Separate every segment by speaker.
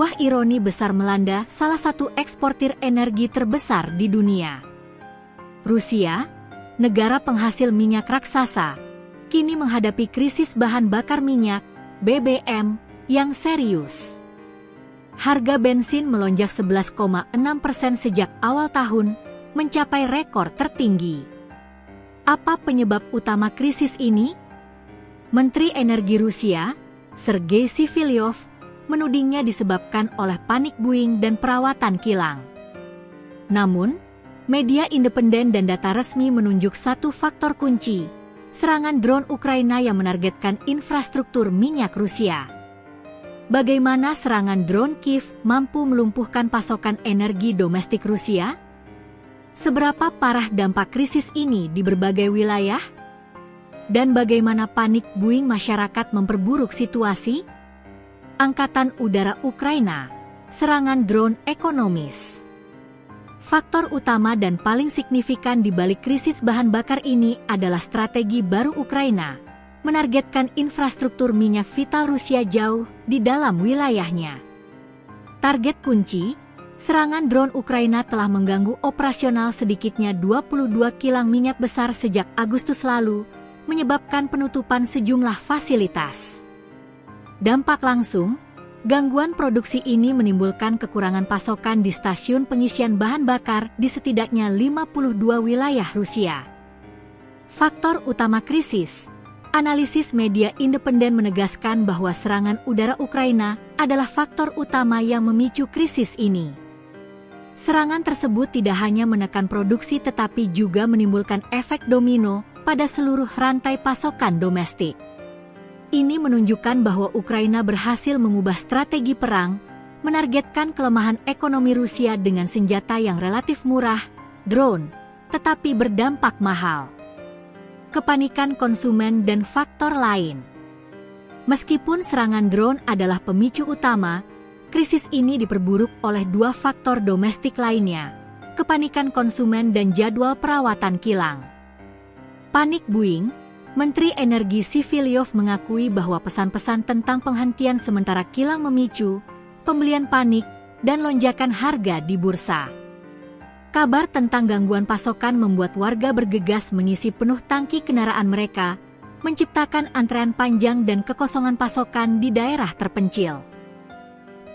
Speaker 1: sebuah ironi besar melanda salah satu eksportir energi terbesar di dunia. Rusia, negara penghasil minyak raksasa, kini menghadapi krisis bahan bakar minyak, BBM, yang serius. Harga bensin melonjak 11,6% sejak awal tahun, mencapai rekor tertinggi. Apa penyebab utama krisis ini? Menteri Energi Rusia, Sergei Sifilyov, menudingnya disebabkan oleh panik buying dan perawatan kilang. Namun, media independen dan data resmi menunjuk satu faktor kunci, serangan drone Ukraina yang menargetkan infrastruktur minyak Rusia. Bagaimana serangan drone Kiev mampu melumpuhkan pasokan energi domestik Rusia? Seberapa parah dampak krisis ini di berbagai wilayah? Dan bagaimana panik buying masyarakat memperburuk situasi? Angkatan Udara Ukraina, serangan drone ekonomis. Faktor utama dan paling signifikan di balik krisis bahan bakar ini adalah strategi baru Ukraina, menargetkan infrastruktur minyak vital Rusia jauh di dalam wilayahnya. Target kunci, serangan drone Ukraina telah mengganggu operasional sedikitnya 22 kilang minyak besar sejak Agustus lalu, menyebabkan penutupan sejumlah fasilitas. Dampak langsung, gangguan produksi ini menimbulkan kekurangan pasokan di stasiun pengisian bahan bakar di setidaknya 52 wilayah Rusia. Faktor utama krisis, analisis media independen menegaskan bahwa serangan udara Ukraina adalah faktor utama yang memicu krisis ini. Serangan tersebut tidak hanya menekan produksi tetapi juga menimbulkan efek domino pada seluruh rantai pasokan domestik. Ini menunjukkan bahwa Ukraina berhasil mengubah strategi perang, menargetkan kelemahan ekonomi Rusia dengan senjata yang relatif murah, drone, tetapi berdampak mahal. Kepanikan konsumen dan faktor lain. Meskipun serangan drone adalah pemicu utama, krisis ini diperburuk oleh dua faktor domestik lainnya, kepanikan konsumen dan jadwal perawatan kilang. Panik buying. Menteri Energi Sifilyov mengakui bahwa pesan-pesan tentang penghentian sementara kilang memicu pembelian panik dan lonjakan harga di bursa. Kabar tentang gangguan pasokan membuat warga bergegas mengisi penuh tangki kendaraan mereka, menciptakan antrean panjang dan kekosongan pasokan di daerah terpencil.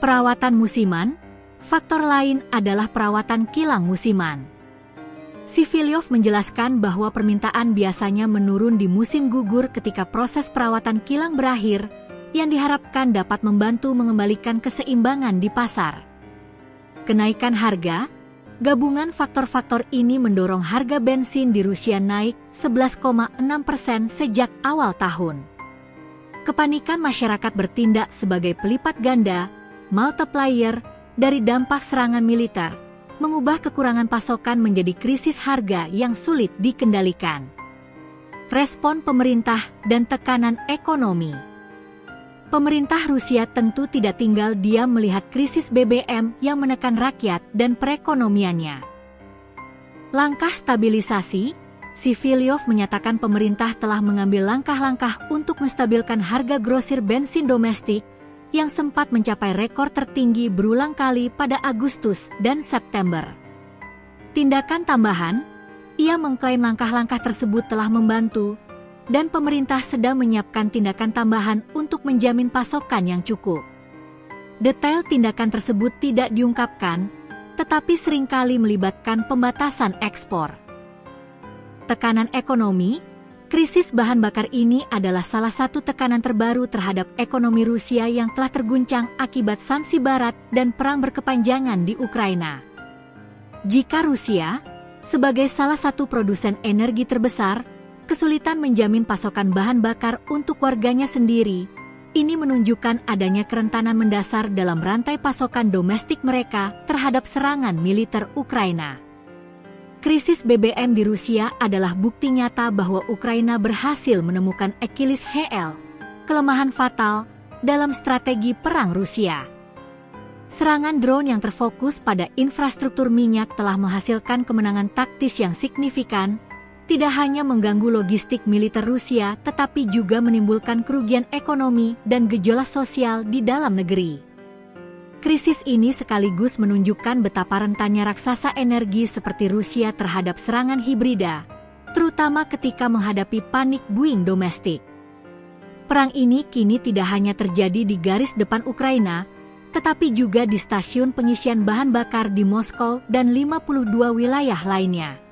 Speaker 1: Perawatan musiman, faktor lain adalah perawatan kilang musiman. Sifilyov menjelaskan bahwa permintaan biasanya menurun di musim gugur ketika proses perawatan kilang berakhir, yang diharapkan dapat membantu mengembalikan keseimbangan di pasar. Kenaikan harga, gabungan faktor-faktor ini mendorong harga bensin di Rusia naik 11,6% sejak awal tahun. Kepanikan masyarakat bertindak sebagai pelipat ganda, multiplier, dari dampak serangan militer, mengubah kekurangan pasokan menjadi krisis harga yang sulit dikendalikan. Respon pemerintah dan tekanan ekonomi. Pemerintah Rusia tentu tidak tinggal diam melihat krisis BBM yang menekan rakyat dan perekonomiannya. Langkah stabilisasi, Sifilyov menyatakan pemerintah telah mengambil langkah-langkah untuk menstabilkan harga grosir bensin domestik, yang sempat mencapai rekor tertinggi berulang kali pada Agustus dan September. Tindakan tambahan, ia mengklaim langkah-langkah tersebut telah membantu, dan pemerintah sedang menyiapkan tindakan tambahan untuk menjamin pasokan yang cukup. Detail tindakan tersebut tidak diungkapkan, tetapi seringkali melibatkan pembatasan ekspor. Tekanan ekonomi. Krisis bahan bakar ini adalah salah satu tekanan terbaru terhadap ekonomi Rusia yang telah terguncang akibat sanksi Barat dan perang berkepanjangan di Ukraina. Jika Rusia, sebagai salah satu produsen energi terbesar, kesulitan menjamin pasokan bahan bakar untuk warganya sendiri, ini menunjukkan adanya kerentanan mendasar dalam rantai pasokan domestik mereka terhadap serangan militer Ukraina. Krisis BBM di Rusia adalah bukti nyata bahwa Ukraina berhasil menemukan Achilles heel, kelemahan fatal, dalam strategi perang Rusia. Serangan drone yang terfokus pada infrastruktur minyak telah menghasilkan kemenangan taktis yang signifikan, tidak hanya mengganggu logistik militer Rusia tetapi juga menimbulkan kerugian ekonomi dan gejolak sosial di dalam negeri. Krisis ini sekaligus menunjukkan betapa rentannya raksasa energi seperti Rusia terhadap serangan hibrida, terutama ketika menghadapi panik buying domestik. Perang ini kini tidak hanya terjadi di garis depan Ukraina, tetapi juga di stasiun pengisian bahan bakar di Moskow dan 52 wilayah lainnya.